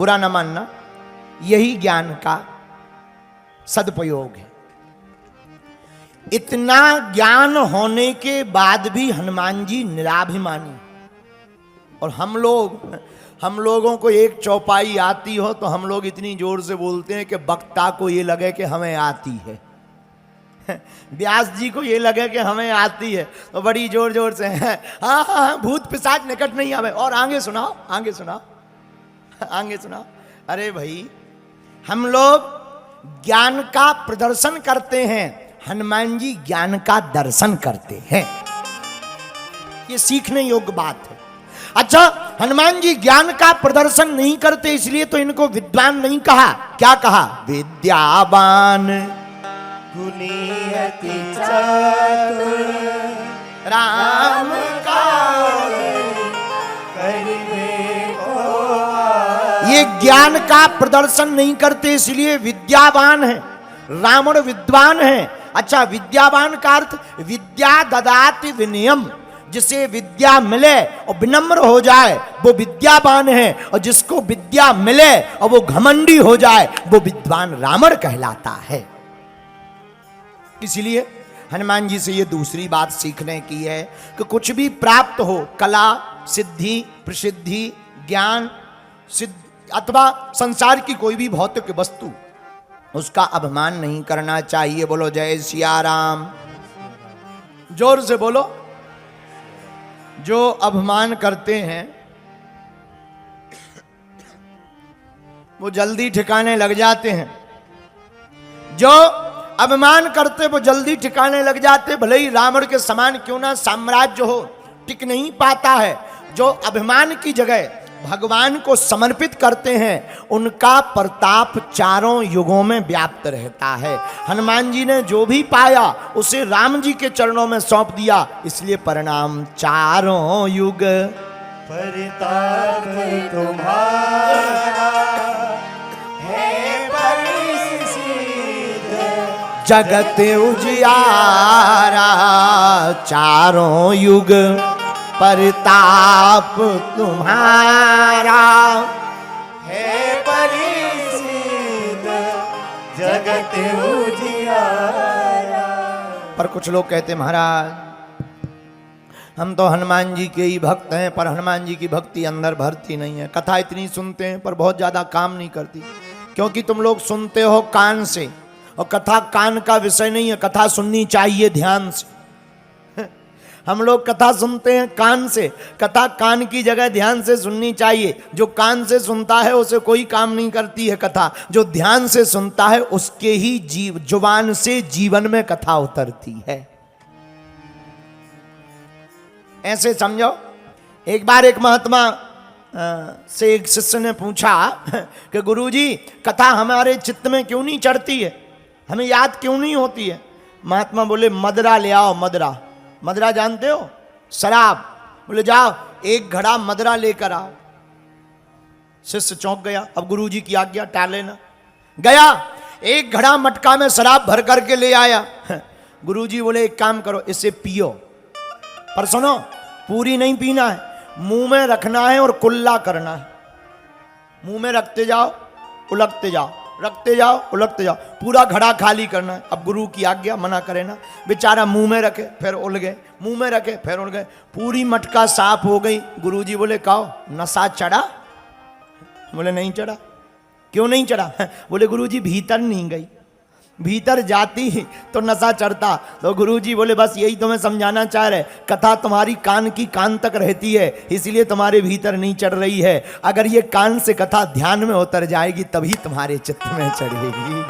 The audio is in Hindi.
बुरा न मानना, यही ज्ञान का सदुपयोग है। इतना ज्ञान होने के बाद भी हनुमान जी निराभिमानी। और हम लोगों को एक चौपाई आती हो तो हम लोग इतनी जोर से बोलते हैं कि वक्ता को ये लगे कि हमें आती है, व्यास जी को ये लगे कि हमें आती है, तो बड़ी जोर जोर से हाँ हाँ भूत पिशाच निकट नहीं आवे, और आगे सुनाओ आगे सुनाओ आगे सुनाओ। अरे भाई, हम लोग ज्ञान का प्रदर्शन करते हैं, हनुमान जी ज्ञान का दर्शन करते हैं। ये सीखने योग्य बात है। अच्छा, हनुमान जी ज्ञान का प्रदर्शन नहीं करते, इसलिए तो इनको विद्वान नहीं कहा। क्या कहा? विद्यावान गुणियति चतुर राम का। ये ज्ञान का प्रदर्शन नहीं करते, इसलिए विद्यावान है। रावण विद्वान है। अच्छा, विद्यावान का अर्थ विद्या ददाति विनयम, जिसे विद्या मिले और विनम्र हो जाए वो विद्यावान है, और जिसको विद्या मिले और वो घमंडी हो जाए वो विद्वान रावण कहलाता है। इसलिए हनुमान जी से ये दूसरी बात सीखने की है कि कुछ भी प्राप्त हो, कला, सिद्धि, प्रसिद्धि, ज्ञान, सिद्ध अथवा संसार की कोई भी भौतिक वस्तु, उसका अभिमान नहीं करना चाहिए। बोलो जय सिया राम। जोर से बोलो। जो अभिमान करते हैं वो जल्दी ठिकाने लग जाते हैं। जो अभिमान करते वो जल्दी ठिकाने लग जाते, भले ही रावण के समान क्यों ना साम्राज्य हो, टिक नहीं पाता है। जो अभिमान की जगह भगवान को समर्पित करते हैं, उनका प्रताप चारों युगों में व्याप्त रहता है। हनुमान जी ने जो भी पाया उसे राम जी के चरणों में सौंप दिया, इसलिए परिणाम चारों युग परिताप तुम्हारा है परिसिद्ध, जगत उजियारा चारों युग परिताप तुम्हारा है परिसिद्ध, जगत उजियारा। पर कुछ लोग कहते महाराज हम तो हनुमान जी के ही भक्त हैं, पर हनुमान जी की भक्ति अंदर भरती नहीं है। कथा इतनी सुनते हैं पर बहुत ज्यादा काम नहीं करती, क्योंकि तुम लोग सुनते हो कान से, और कथा कान का विषय नहीं है। कथा सुननी चाहिए ध्यान से। हम लोग कथा सुनते हैं कान से, कथा कान की जगह ध्यान से सुननी चाहिए। जो कान से सुनता है उसे कोई काम नहीं करती है कथा, जो ध्यान से सुनता है उसके ही जुबान से जीवन में कथा उतरती है। ऐसे समझो। एक बार एक महात्मा से एक शिष्य ने पूछा कि गुरुजी कथा हमारे चित्त में क्यों नहीं चढ़ती है, हमें याद क्यों नहीं होती है। महात्मा बोले मदरा ले आओ। मदरा, मदरा जानते हो? शराब। बोले जाओ एक घड़ा मदरा लेकर आओ। शिष्य चौंक गया, अब गुरुजी की आज्ञा टाले ना। गया, एक घड़ा मटका में शराब भर करके ले आया। गुरुजी बोले एक काम करो, इसे पियो, पर सुनो पूरी नहीं पीना है, मुंह में रखना है और कुल्ला करना है। मुंह में रखते जाओ उलटते जाओ, रखते जाओ उलटते जाओ, पूरा घड़ा खाली करना है। अब गुरु की आज्ञा, मना करे ना। बेचारा मुंह में रखे फिर उल गए, मुंह में रखे फिर उल गए, पूरी मटका साफ हो गई। गुरुजी बोले कहो नशा चढ़ा? बोले नहीं चढ़ा। क्यों नहीं चढ़ा? बोले गुरुजी भीतर नहीं गई, भीतर जाती तो नशा चढ़ता। तो गुरुजी बोले बस यही तुम्हें समझाना चाह रहे, कथा तुम्हारी कान की कान तक रहती है, इसलिए तुम्हारे भीतर नहीं चढ़ रही है। अगर ये कान से कथा ध्यान में उतर जाएगी तभी तुम्हारे चित्त में चढ़ेगी।